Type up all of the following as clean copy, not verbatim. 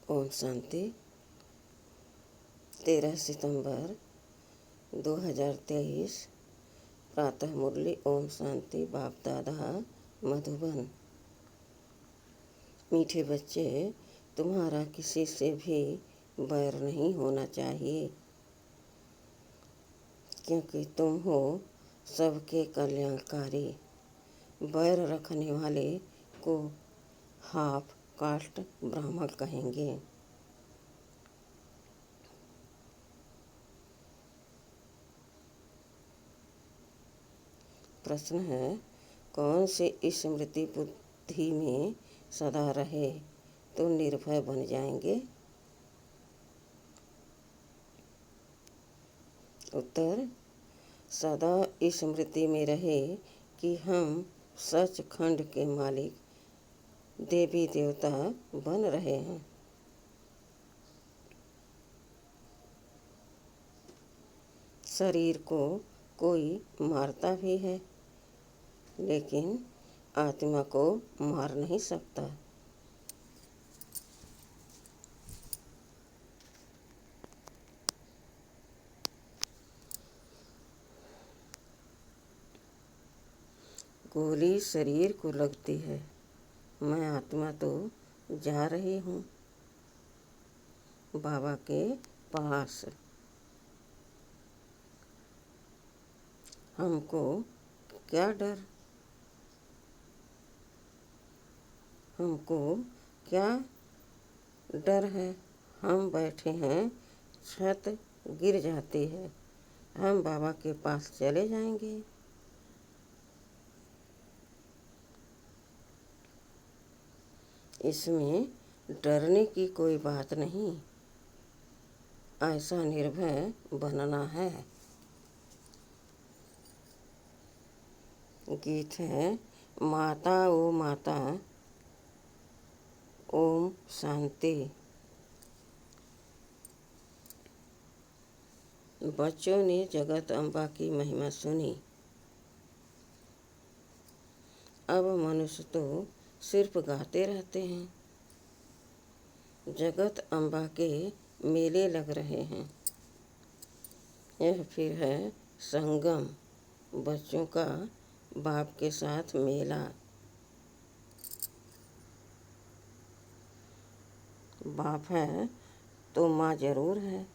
ओम शांति। 13 सितंबर 2023 प्रातः मुरली। ओम शांति। बाप दादा मधुबन। मीठे बच्चे, तुम्हारा किसी से भी बैर नहीं होना चाहिए, क्योंकि तुम हो सबके कल्याणकारी। बैर रखने वाले को हाफ कास्ट ब्राह्मण कहेंगे। प्रश्न है, कौन से स्मृति बुद्धि में सदा रहे तो निर्भय बन जाएंगे? उत्तर, सदा स्मृति में रहे कि हम सचखंड के मालिक देवी देवता बन रहे हैं। शरीर को कोई मारता भी है, लेकिन आत्मा को मार नहीं सकता। गोली शरीर को लगती है, मैं आत्मा तो जा रही हूँ बाबा के पास। हमको क्या डर? हमको क्या डर है? हम बैठे हैं, छत गिर जाती है, हम बाबा के पास चले जाएंगे। इसमें डरने की कोई बात नहीं, ऐसा निर्भय बनना है। गीत है, माता ओ माता ओम शांति। बच्चों ने जगत अम्बा की महिमा सुनी। अब मनुष्य तो सिर्फ गाते रहते हैं। जगत अम्बा के मेले लग रहे हैं। यह फिर है संगम, बच्चों का बाप के साथ मेला। बाप है तो माँ जरूर है।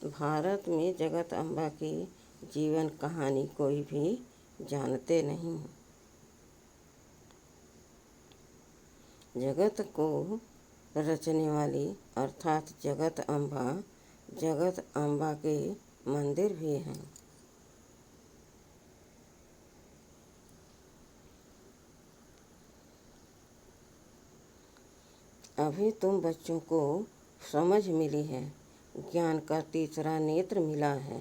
भारत में जगत अम्बा की जीवन कहानी कोई भी जानते नहीं। जगत को रचने वाली अर्थात जगत अम्बा के मंदिर भी हैं। अभी तुम बच्चों को समझ मिली है, ज्ञान का तीसरा नेत्र मिला है।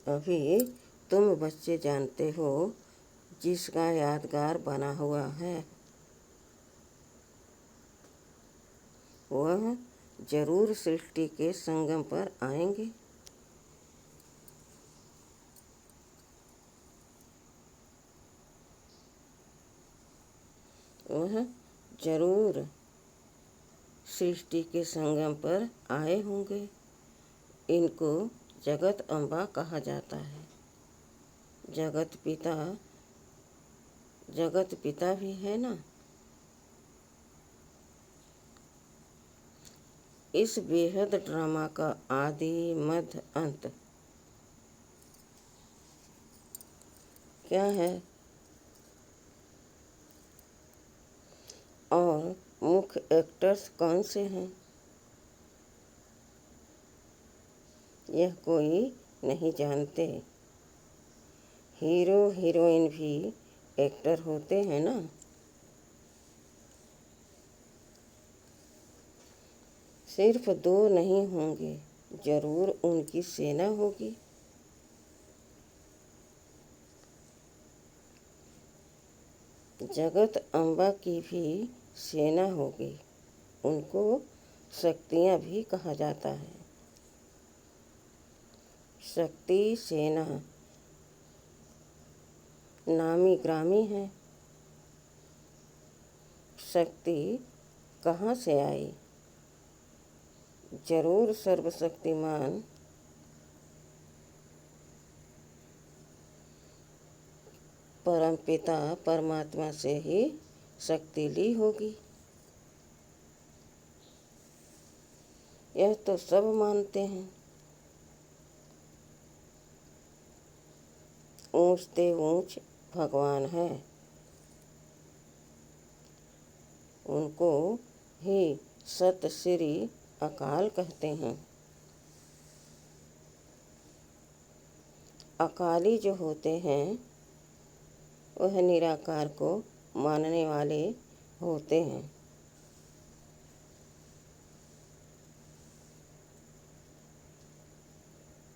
अभी तुम बच्चे जानते हो जिसका यादगार बना हुआ है, वह जरूर सृष्टि के संगम पर आएंगे। वह जरूर सृष्टि के संगम पर आए होंगे। इनको जगत अम्बा कहा जाता है। जगत पिता भी है ना। इस बेहद ड्रामा का आदि मध्य अंत क्या है और मुख्य एक्टर्स कौन से हैं, यह कोई नहीं जानते। हीरो हीरोइन भी एक्टर होते हैं ना। सिर्फ दो नहीं होंगे, जरूर उनकी सेना होगी। जगत अम्बा की भी सेना होगी, उनको शक्तियाँ भी कहा जाता है। शक्ति सेना नामी ग्रामी है। शक्ति कहाँ से आई? जरूर सर्वशक्तिमान परमपिता परमात्मा से ही शक्ति ली होगी। यह तो सब मानते हैं। ऊंच ते ऊंच भगवान है, उनको ही सत श्री अकाल कहते हैं। अकाली जो होते हैं वह निराकार को मानने वाले होते हैं।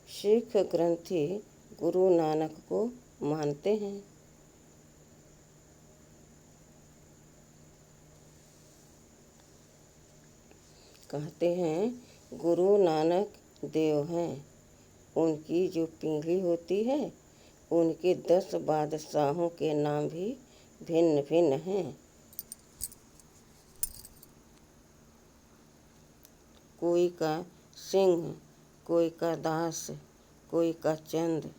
सिख ग्रंथी गुरु नानक को मानते हैं। कहते हैं गुरु नानक देव हैं। उनकी जो पीढ़ी होती है उनके 10 बादशाहों के नाम भी भिन्न भिन्न हैं। कोई का सिंह, कोई का दास, कोई का चंद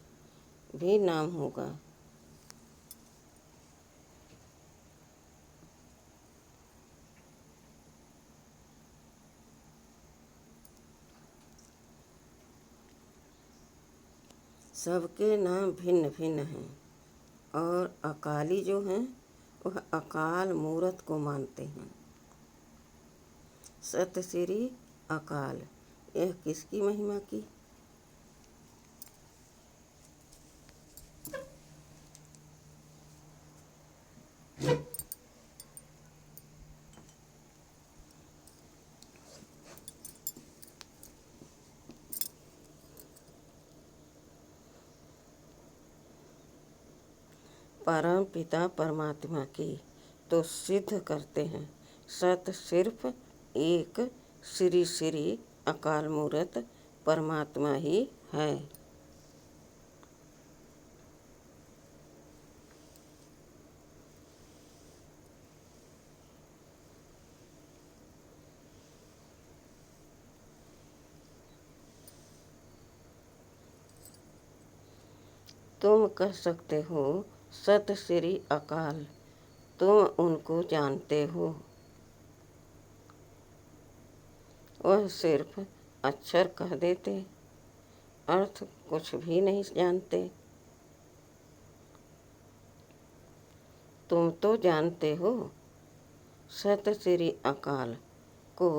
भी नाम होगा। सबके नाम भिन्न भिन्न हैं और अकाली जो हैं वह अकाल मूरत को मानते हैं। सत श्री अकाल, यह किसकी महिमा की? परम पिता परमात्मा की। तो सिद्ध करते हैं सत सिर्फ एक श्री श्री अकाल मूरत परमात्मा ही है। तुम कह सकते हो सत श्री अकाल, तुम उनको जानते हो। वह सिर्फ अक्षर कह देते, अर्थ कुछ भी नहीं जानते। तुम तो जानते हो। सत श्री अकाल को,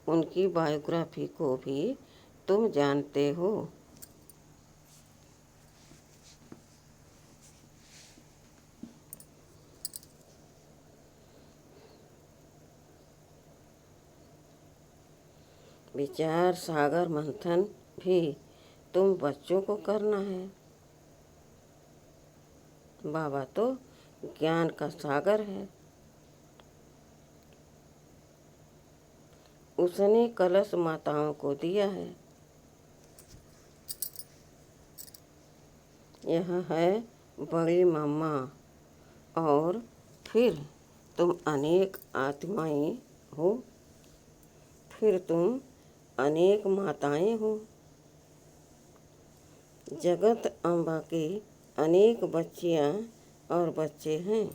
उनकी बायोग्राफी को भी तुम जानते हो। विचार सागर मंथन भी तुम बच्चों को करना है। बाबा तो ज्ञान का सागर है। उसने कलश माताओं को दिया है। यह है बड़ी मम्मा और फिर तुम अनेक आत्माएं हो, फिर तुम अनेक माताएं हो। जगत अम्बा की अनेक बच्चियां और बच्चे हैं।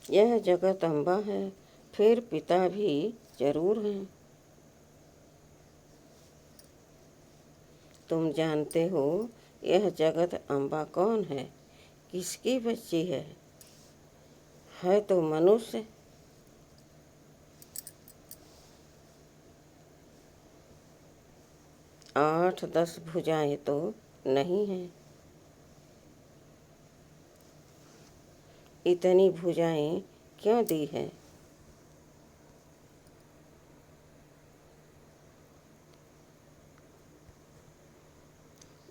यह जगत अम्बा है, फिर पिता भी जरूर हैं। तुम जानते हो यह जगत अम्बा कौन है, किसकी बच्ची है तो मनुष्य। आठ 10 भुजाएं तो नहीं हैं। इतनी भुजाएं क्यों दी है?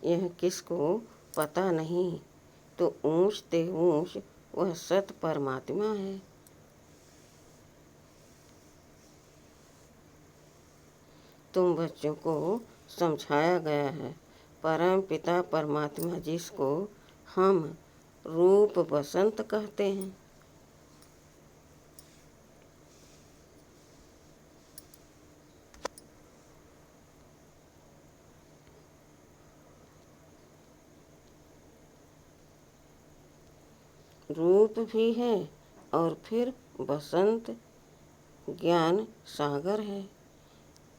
यह किसको पता नहीं। तो ऊंच ते ऊंच वह सत परमात्मा है। तुम बच्चों को समझाया गया है। परम पिता परमात्मा जिसको हम रूप बसंत कहते हैं, रूप भी है और फिर बसंत ज्ञान सागर है।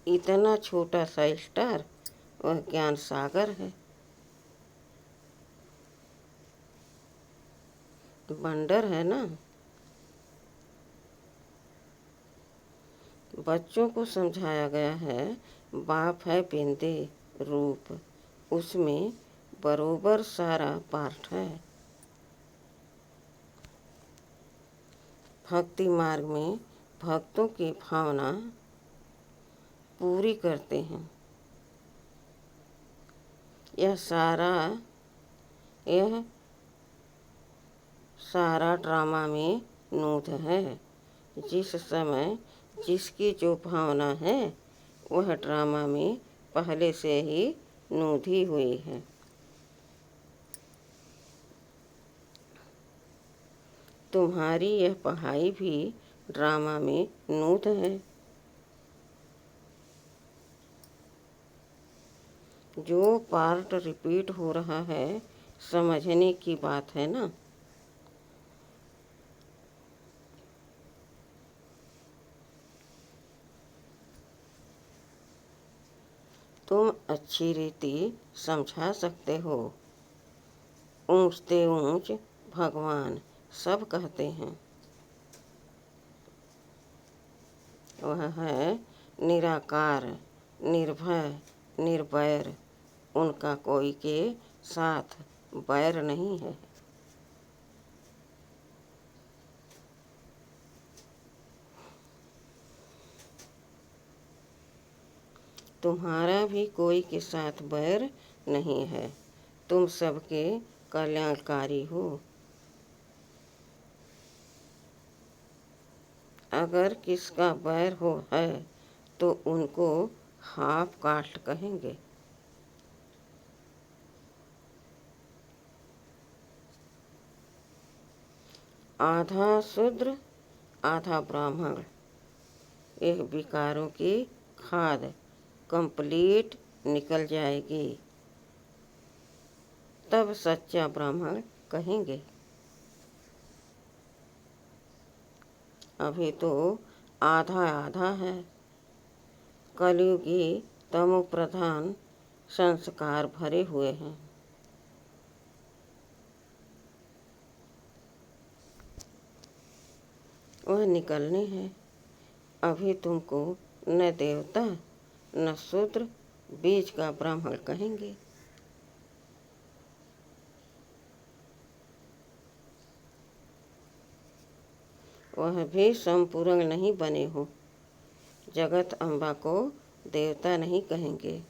इतना छोटा सा स्टार वह ज्ञान सागर है। बंडर है ना। बच्चों को समझाया गया है बाप है बिंदे रूप, उसमें बरोबर सारा पार्ट है। भक्ति मार्ग में भक्तों की भावना पूरी करते हैं। यह सारा ड्रामा में नूत है। जिस समय जिसकी जो भावना है वह ड्रामा में पहले से ही नूधी हुई है। तुम्हारी यह पढ़ाई भी ड्रामा में नूत है। जो पार्ट रिपीट हो रहा है समझने की बात है ना। तुम अच्छी रीति समझा सकते हो। ऊंचते ऊंच भगवान सब कहते हैं। वह है निराकार, निर्भय, निर्वैर। उनका कोई के साथ बैर नहीं है। तुम्हारा भी कोई के साथ बैर नहीं है। तुम सबके कल्याणकारी हो। अगर किसका बैर हो है तो उनको हाफ कास्ट कहेंगे। आधा शूद्र आधा ब्राह्मण, यह विकारों की खाद कंप्लीट निकल जाएगी, तब सच्चा ब्राह्मण कहेंगे। अभी तो आधा आधा है। कलयुगी तमो प्रधान संस्कार भरे हुए हैं। वह निकलने हैं। अभी तुमको न देवता न शूद्र बीज का ब्राह्मण कहेंगे। वह भी संपूर्ण नहीं बने हो। जगत अम्बा को देवता नहीं कहेंगे।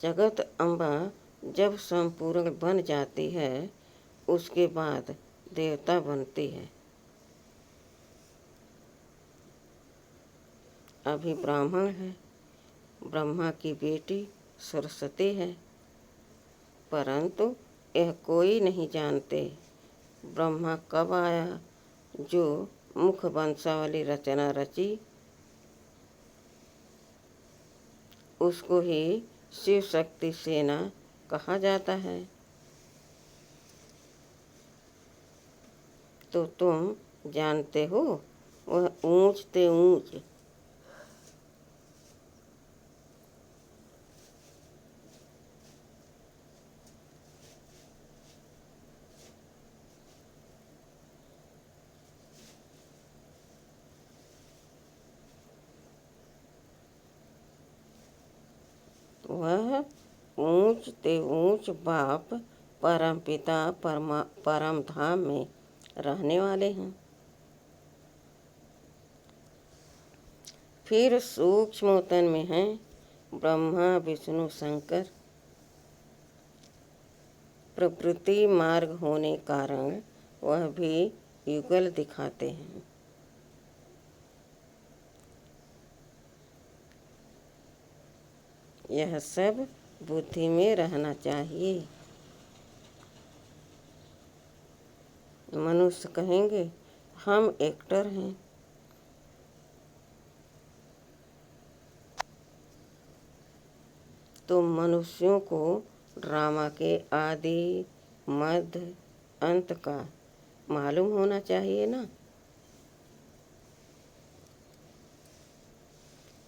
जगत अम्बा जब संपूर्ण बन जाती है उसके बाद देवता बनती है। अभी ब्राह्मण है। ब्रह्मा की बेटी सरस्वती है, परंतु यह कोई नहीं जानते ब्रह्मा कब आया। जो मुख वंशावली रचना रची उसको ही शिव शक्ति सेना कहा जाता है। तो तुम जानते हो वह ऊंच ते ऊंच वह ऊंच ते ऊंच बाप परम पिता परम धाम में रहने वाले हैं। फिर सूक्ष्म तन में हैं ब्रह्मा विष्णु शंकर। प्रवृत्ति मार्ग होने कारण वह भी युगल दिखाते हैं। यह सब बुद्धि में रहना चाहिए। मनुष्य कहेंगे हम एक्टर हैं, तो मनुष्यों को ड्रामा के आदि मध्य अंत का मालूम होना चाहिए ना।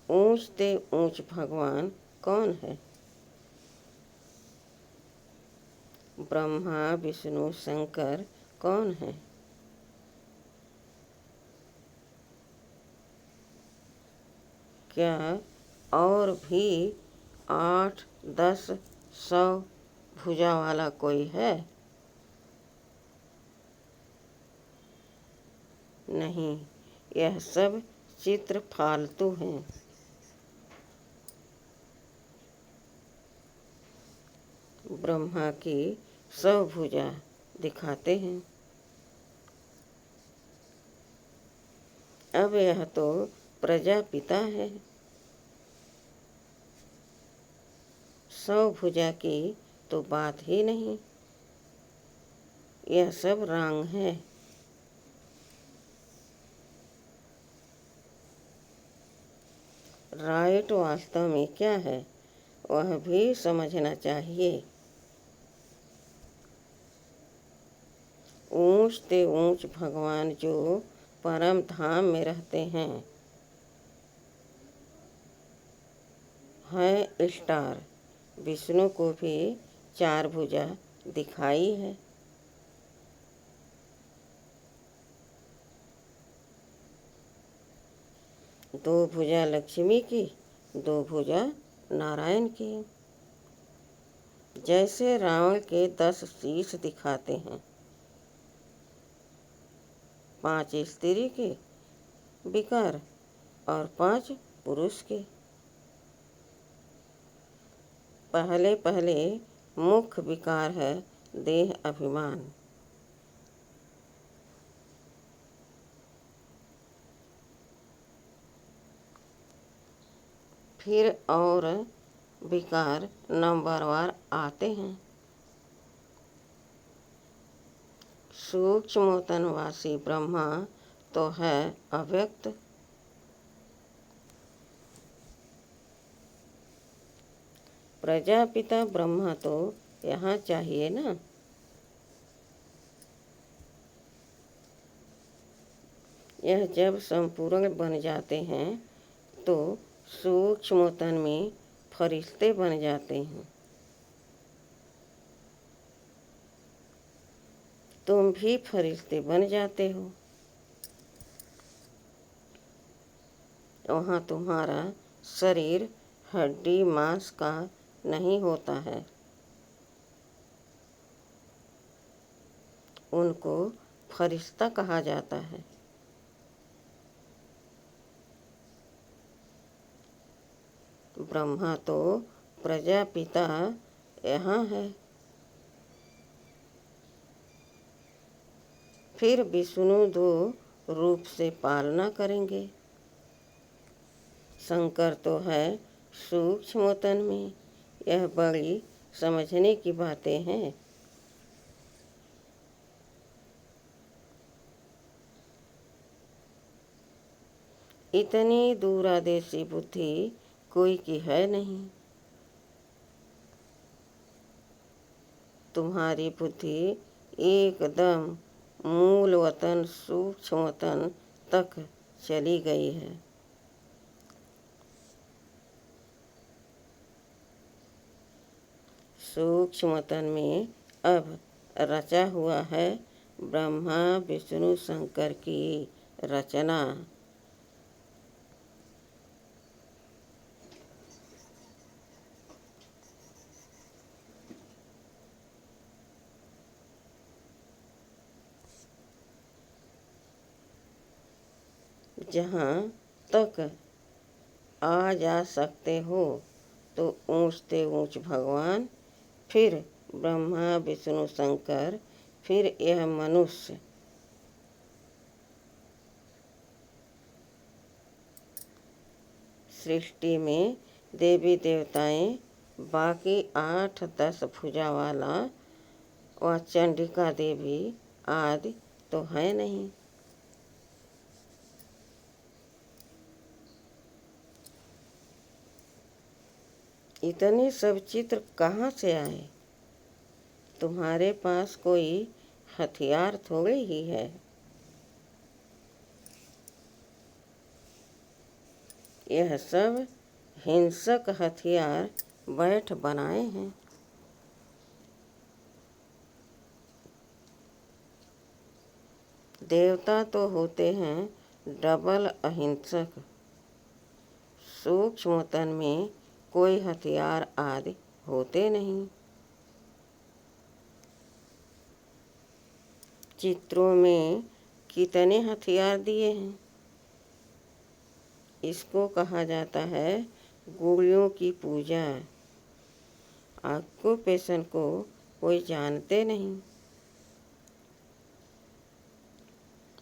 ऊंच से ऊंच भगवान कौन है? ब्रह्मा विष्णु शंकर कौन है? क्या और भी 8, 10, 100 भुजा वाला कोई है? नहीं, यह सब चित्र फालतू हैं। ब्रह्मा की 100 भुजा दिखाते हैं। अब यह तो प्रजापिता है। 100 भुजा की तो बात ही नहीं। यह सब रंग है। राइट वास्तव में क्या है वह भी समझना चाहिए। ऊंच से ऊंच भगवान जो परम धाम में रहते हैं स्टार। विष्णु को भी 4 भुजा दिखाई है। दो भुजा लक्ष्मी की, 2 भुजा नारायण की। जैसे रावण के 10 शीश दिखाते हैं, 5 स्त्री के विकार और 5 पुरुष के। पहले पहले मुख्य विकार है देह अभिमान। फिर और विकार नंबरवार आते हैं। सूक्ष्मतनवासी ब्रह्मा तो है अव्यक्त। प्रजापिता ब्रह्मा तो यहाँ चाहिए ना। यह जब संपूर्ण बन जाते हैं तो सूक्ष्मतन में फरिश्ते बन जाते हैं। तुम भी फरिश्ते बन जाते हो। वहाँ तुम्हारा शरीर हड्डी मांस का नहीं होता है। उनको फरिश्ता कहा जाता है। ब्रह्मा तो प्रजापिता यहाँ है। फिर विष्णु 2 रूप से पालना करेंगे। शंकर तो है सूक्ष्मतन में। यह बड़ी समझने की बातें हैं। इतनी दूरादेशी बुद्धि कोई की है नहीं। तुम्हारी बुद्धि एकदम मूल वतन सूक्ष्म वतन तक चली गई है। सूक्ष्म वतन में अब रचा हुआ है ब्रह्मा विष्णु शंकर की रचना। जहाँ तक आ जा सकते हो तो ऊंच से ऊंच भगवान, फिर ब्रह्मा विष्णु शंकर, फिर यह मनुष्य। सृष्टि में देवी देवताएं बाकी 8-10 भुजा वाला व चंडिका देवी आदि तो है नहीं। इतने सब चित्र कहाँ से आए? तुम्हारे पास कोई हथियार थोड़े ही है। यह सब हिंसक हथियार बैठ बनाए हैं। देवता तो होते हैं डबल अहिंसक। सूक्ष्म तन में कोई हथियार आदि होते नहीं। चित्रों में कितने हथियार दिए हैं। इसको कहा जाता है गुड़ियों की पूजा। ऑक्यूपेशन को कोई जानते नहीं।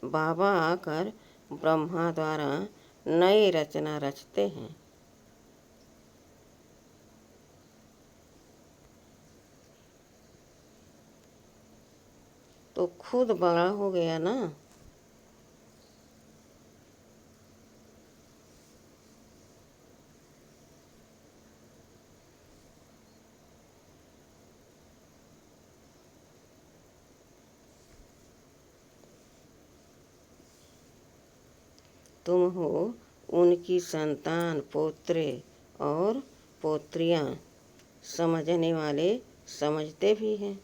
बाबा आकर ब्रह्मा द्वारा नई रचना रचते हैं। तो खुद बड़ा हो गया ना। तुम हो उनकी संतान, पोत्रे और पोत्रियां। समझने वाले समझते भी हैं।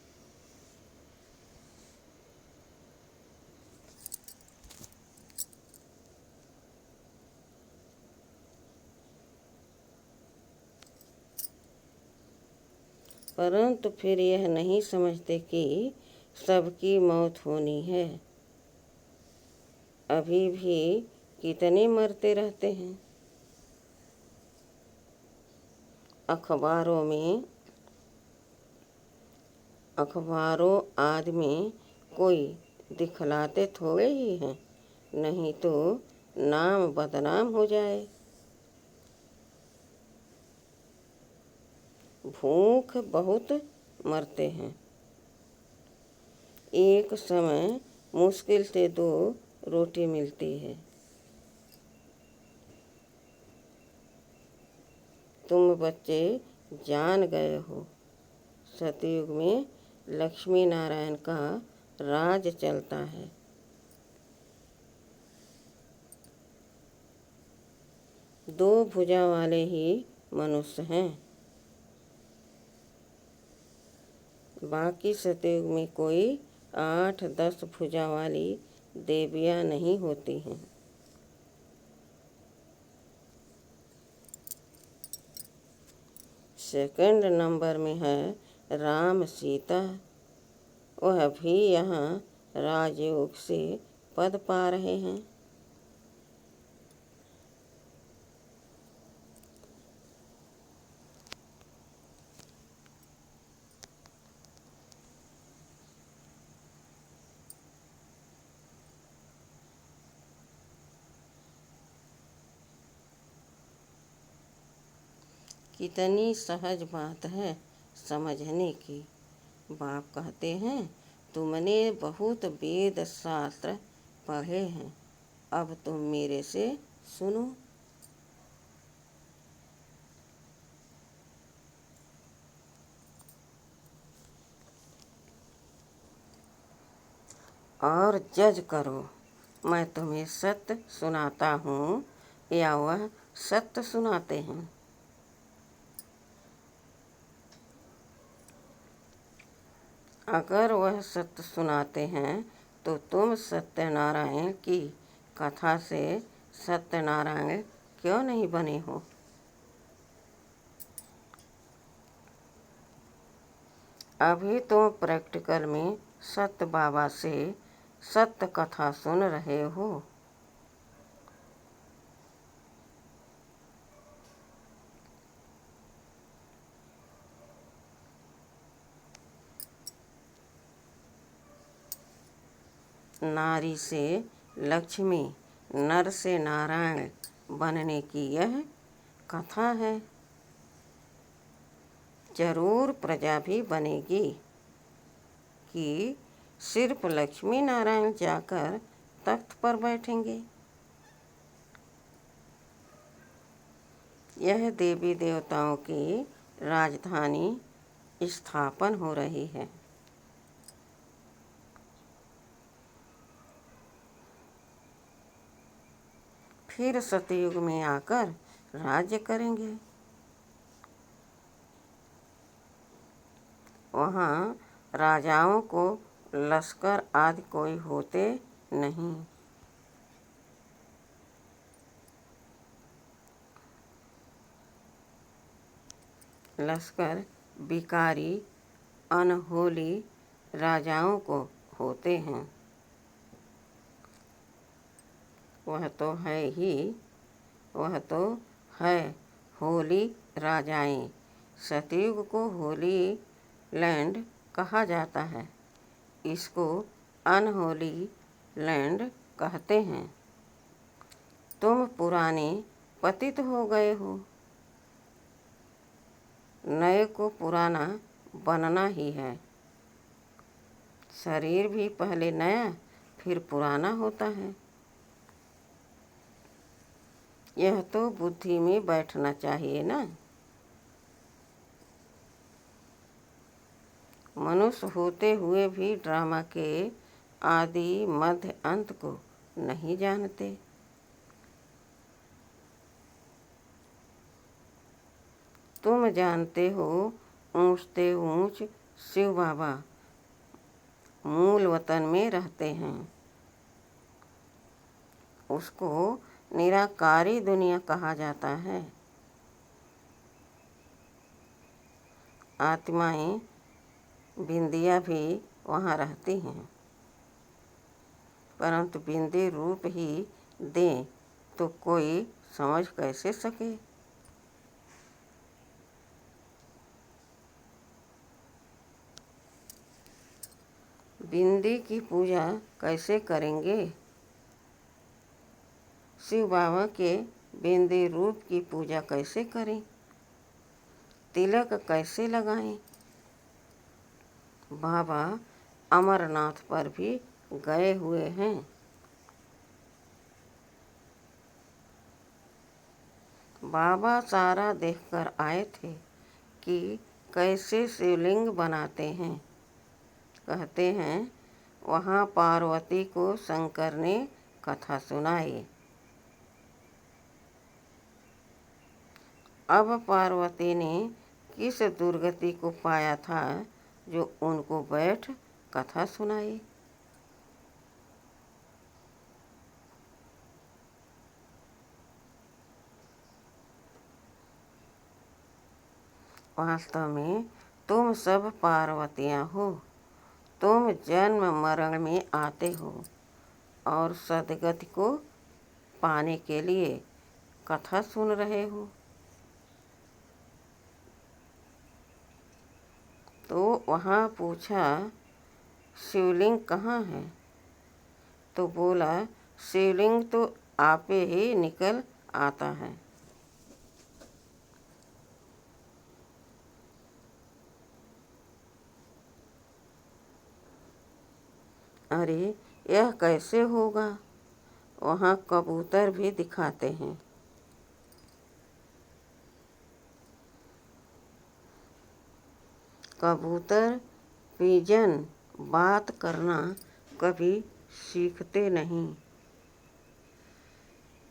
परंतु फिर यह नहीं समझते कि सबकी मौत होनी है। अभी भी कितने मरते रहते हैं। अखबारों आदि में कोई दिखलाते थोड़े ही हैं, नहीं तो नाम बदनाम हो जाए। भूख बहुत मरते हैं। एक समय मुश्किल से 2 रोटी मिलती है। तुम बच्चे जान गए हो, सतयुग में लक्ष्मी नारायण का राज चलता है। दो भुजा वाले ही मनुष्य हैं। बाकी सतयुग में कोई 8-10 भुजा वाली देवियाँ नहीं होती हैं। सेकंड नंबर में है राम सीता। वह भी यहाँ राजयोग से पद पा रहे हैं। कितनी सहज बात है समझने की। बाप कहते हैं तुमने बहुत वेद शास्त्र पढ़े हैं, अब तुम मेरे से सुनो। और जज करो, मैं तुम्हें सत्य सुनाता हूँ या वह सत्य सुनाते हैं। अगर वह सत्य सुनाते हैं तो तुम सत्यनारायण की कथा से सत्यनारायण क्यों नहीं बने हो? अभी तुम प्रैक्टिकल में सत्य बाबा से सत्य कथा सुन रहे हो। नारी से लक्ष्मी, नर से नारायण बनने की यह कथा है। जरूर प्रजा भी बनेगी कि सिर्फ लक्ष्मी नारायण जाकर तख्त पर बैठेंगे। यह देवी देवताओं की राजधानी स्थापन हो रही है। फिर सतयुग में आकर राज्य करेंगे। वहाँ राजाओं को लश्कर आदि कोई होते नहीं। लश्कर बिकारी अनहोली राजाओं को होते हैं। वह तो है होली राजाएं। सतयुग को होली लैंड कहा जाता है। इसको अनहोली लैंड कहते हैं। तुम पुराने पतित हो गए हो। नए को पुराना बनना ही है। शरीर भी पहले नया फिर पुराना होता है। यह तो बुद्धि में बैठना चाहिए ना। मनुष्य होते हुए भी ड्रामा के आदि मध्य अंत को नहीं जानते। तुम जानते हो ऊंचते ऊंच शिव बाबा मूल वतन में रहते हैं। उसको निराकारी दुनिया कहा जाता है। आत्माएं बिंदिया भी वहाँ रहती हैं, परंतु बिंदी रूप ही दें तो कोई समझ कैसे सके। बिंदी की पूजा कैसे करेंगे? शिव बाबा के बिंदी रूप की पूजा कैसे करें? तिलक कैसे लगाएं? बाबा अमरनाथ पर भी गए हुए हैं। बाबा सारा देखकर आए थे कि कैसे शिवलिंग बनाते हैं। कहते हैं वहाँ पार्वती को शंकर ने कथा सुनाई। अब पार्वती ने किस दुर्गति को पाया था जो उनको बैठ कथा सुनाई। वास्तव में तुम सब पार्वतियाँ हो। तुम जन्म मरण में आते हो और सदगति को पाने के लिए कथा सुन रहे हो। तो वहाँ पूछा शिवलिंग कहाँ है? तो बोला शिवलिंग तो आपे ही निकल आता है। अरे यह कैसे होगा? वहाँ कबूतर भी दिखाते हैं। कबूतर पिजन बात करना कभी सीखते नहीं।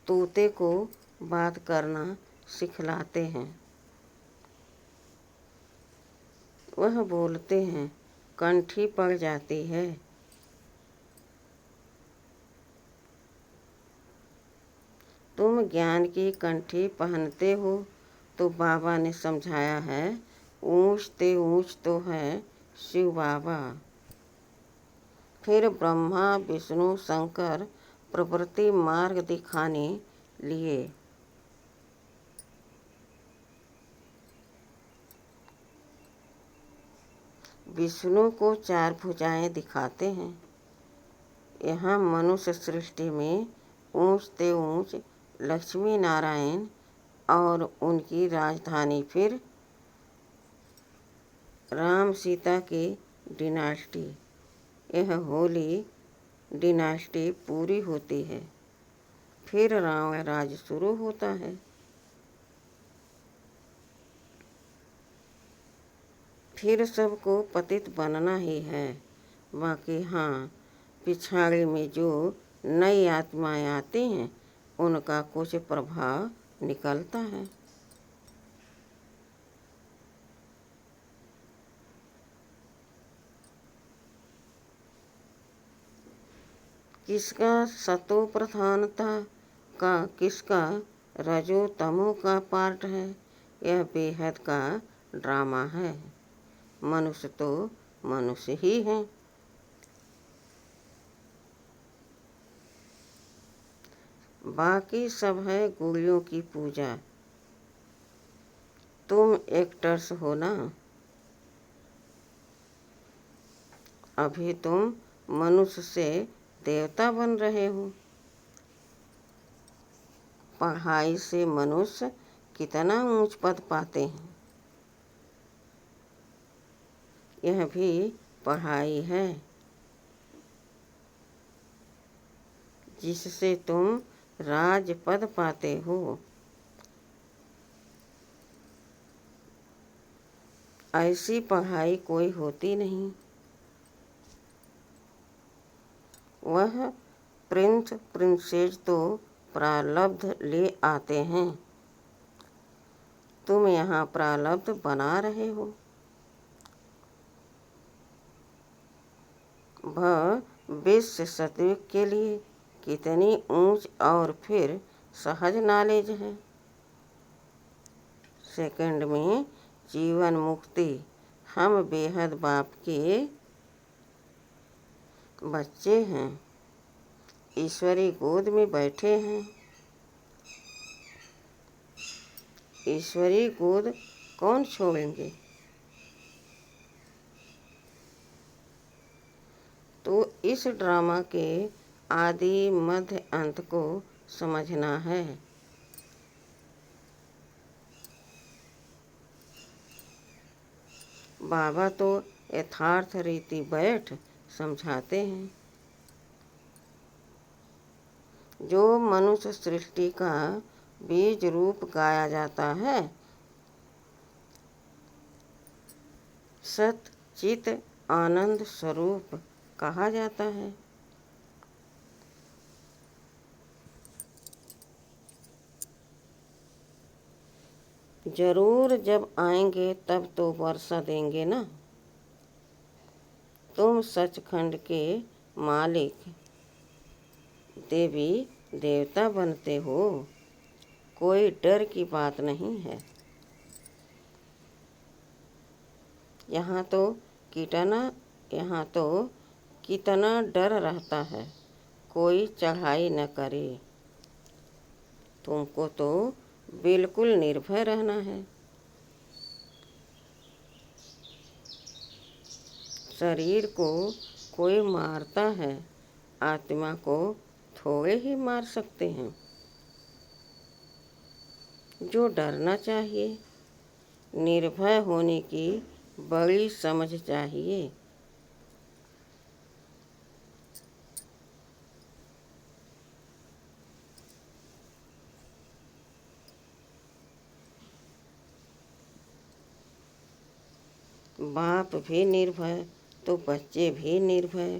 तोते को बात करना सिखलाते हैं। वह बोलते हैं, कंठी पड़ जाती है। तुम ज्ञान की कंठी पहनते हो तो बाबा ने समझाया है ऊंच ते ऊंच तो है शिव बाबा। फिर ब्रह्मा विष्णु शंकर प्रवृत्ति मार्ग दिखाने लिए। विष्णु को 4 भुजाएं दिखाते हैं। यहाँ मनुष्य सृष्टि में ऊंच ते ऊंच लक्ष्मी नारायण और उनकी राजधानी फिर राम सीता की डिनास्टी, यह होली डिनास्टी पूरी होती है, फिर रावण राज शुरू होता है। फिर सबको पतित बनना ही है। बाकी हाँ, पिछाड़ी में जो नई आत्माएं आती हैं उनका कुछ प्रभाव निकलता है। किसका सतो प्रधानता का, किसका रजो तमो का पार्ट है, यह बेहद का ड्रामा है। मनुष्य तो मनुष्य ही है। बाकी सब है गुड़ियों की पूजा। तुम एक्टर्स हो ना, अभी तुम मनुष्य से देवता बन रहे हो। पढ़ाई से मनुष्य कितना ऊंच पद पाते हैं, यह भी पढ़ाई है जिससे तुम राज पद पाते हो। ऐसी पढ़ाई कोई होती नहीं। वह प्रिंस प्रिंसेस तो प्रारब्ध ले आते हैं, तुम यहाँ प्रारब्ध बना रहे हो। वह 20 सतयुग के लिए कितनी ऊंच और फिर सहज नॉलेज है। सेकंड में जीवन मुक्ति। हम बेहद बाप के बच्चे हैं, ईश्वरी गोद में बैठे हैं। ईश्वरी गोद कौन छोड़ेंगे। तो इस ड्रामा के आदि मध्य अंत को समझना है। बाबा तो यथार्थ रीति बैठ समझाते हैं। जो मनुष्य सृष्टि का बीज रूप गाया जाता है, सत चित आनंद स्वरूप कहा जाता है। जरूर जब आएंगे तब तो वर्षा देंगे ना। तुम सचखंड के मालिक देवी देवता बनते हो, कोई डर की बात नहीं है। यहाँ तो कितना डर रहता है, कोई चढ़ाई न करे। तुमको तो बिल्कुल निर्भय रहना है। शरीर को कोई मारता है, आत्मा को थोड़े ही मार सकते हैं। जो डरना चाहिए, निर्भय होने की बड़ी समझ चाहिए। बाप भी निर्भय तो बच्चे भी निर्भय।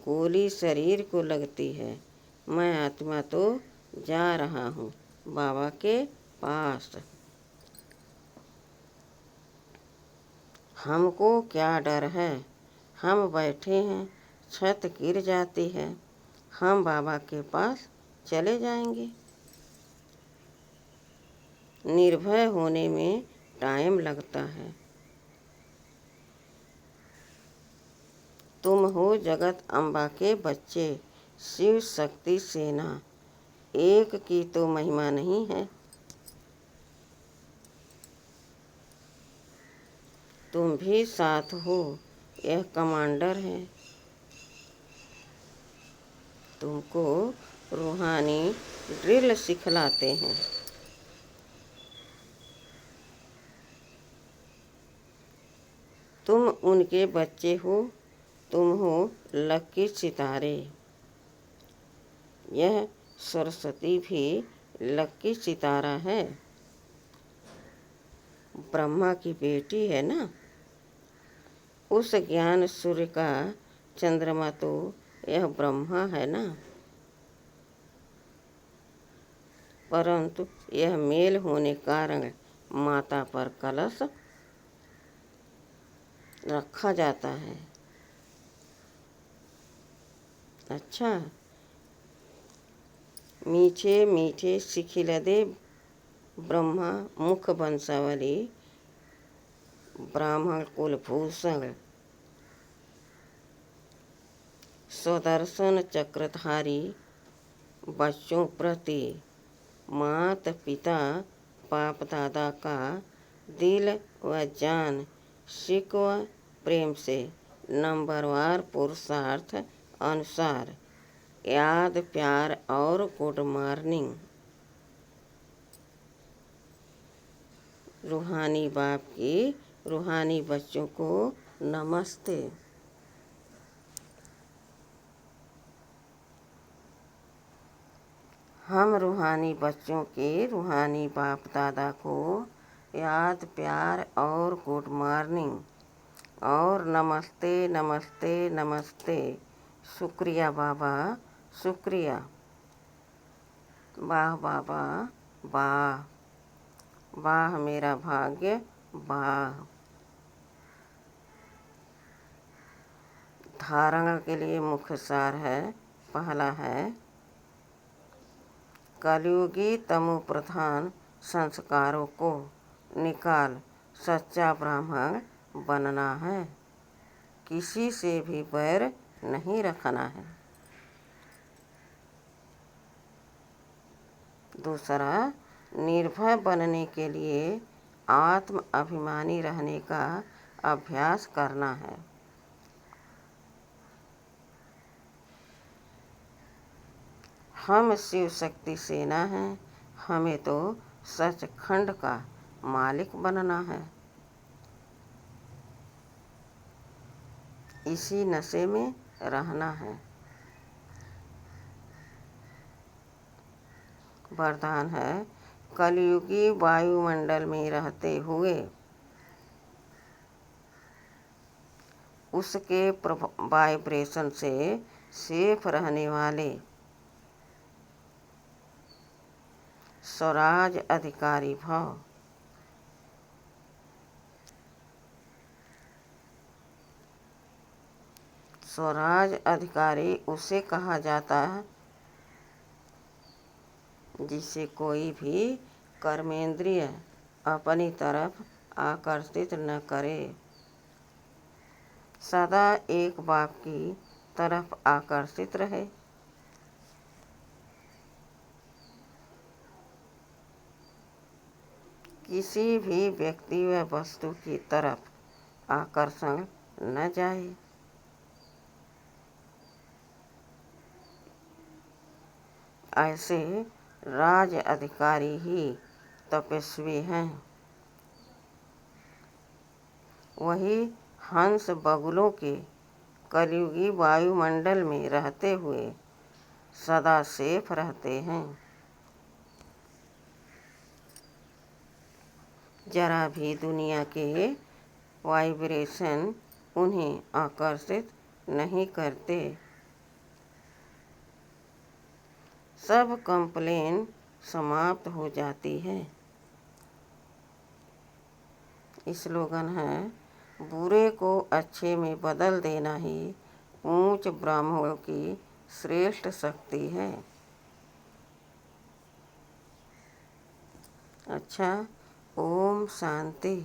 गोली शरीर को लगती है, मैं आत्मा तो जा रहा हूँ बाबा के पास। हमको क्या डर है, हम बैठे हैं, छत गिर जाती है, हम बाबा के पास चले जाएंगे। निर्भय होने में टाइम लगता है। तुम हो जगत अम्बा के बच्चे, शिव शक्ति सेना, एक की तो महिमा नहीं है। तुम भी साथ हो, यह कमांडर है। तुमको रूहानी ड्रिल सिखलाते हैं। तुम उनके बच्चे हो, तुम हो लकी सितारे। यह सरस्वती भी लकी सितारा है, ब्रह्मा की बेटी है ना। उस ज्ञान सूर्य का चंद्रमा तो यह ब्रह्मा है ना। परंतु यह मेल होने कारण माता पर कलश रखा जाता है। अच्छा, मीठे मीठे शिखिलदे ब्रह्मा मुख वंशावली, ब्राह्मण कुलभूषण, स्वदर्शन चक्रधारी, बच्चों प्रति मात पिता बाप दादा का दिल व जान सिक व प्रेम से नंबरवार पुरुषार्थ अनुसार याद प्यार और गुड मॉर्निंग। रूहानी बाप की रूहानी बच्चों को नमस्ते। हम रूहानी बच्चों के रूहानी बाप दादा को याद प्यार और गुड मॉर्निंग और नमस्ते नमस्ते नमस्ते। शुक्रिया बाबा, शुक्रिया। वाह बाबा, वाह वाह मेरा भाग्य, वाह। धारणा के लिए मुख्य सार है। पहला है, कलयुगी तमो प्रधान संस्कारों को निकाल सच्चा ब्राह्मण बनना है। किसी से भी बैर नहीं रखना है। दूसरा, निर्भय बनने के लिए आत्म अभिमानी रहने का अभ्यास करना है। हम शिव शक्ति सेना हैं, हमें तो सचखंड का मालिक बनना है। इसी नशे में रहना है। वरदान है, कलयुगी वायुमंडल में रहते हुए उसके वाइब्रेशन से सेफ रहने वाले स्वराज अधिकारी भव। स्वराज अधिकारी उसे कहा जाता है जिसे कोई भी कर्मेंद्रिय अपनी तरफ आकर्षित न करे, सदा एक बाप की तरफ आकर्षित रहे। किसी भी व्यक्ति व वस्तु की तरफ आकर्षण न जाए। ऐसे राज अधिकारी ही तपस्वी हैं। वही हंस बगुलों के कलयुगी वायुमंडल में रहते हुए सदा सेफ रहते हैं। जरा भी दुनिया के वाइब्रेशन उन्हें आकर्षित नहीं करते। सब कंप्लेन समाप्त हो जाती है। स्लोगन है, बुरे को अच्छे में बदल देना ही ऊंच ब्राह्मणों की श्रेष्ठ शक्ति है। अच्छा, ओम शांति।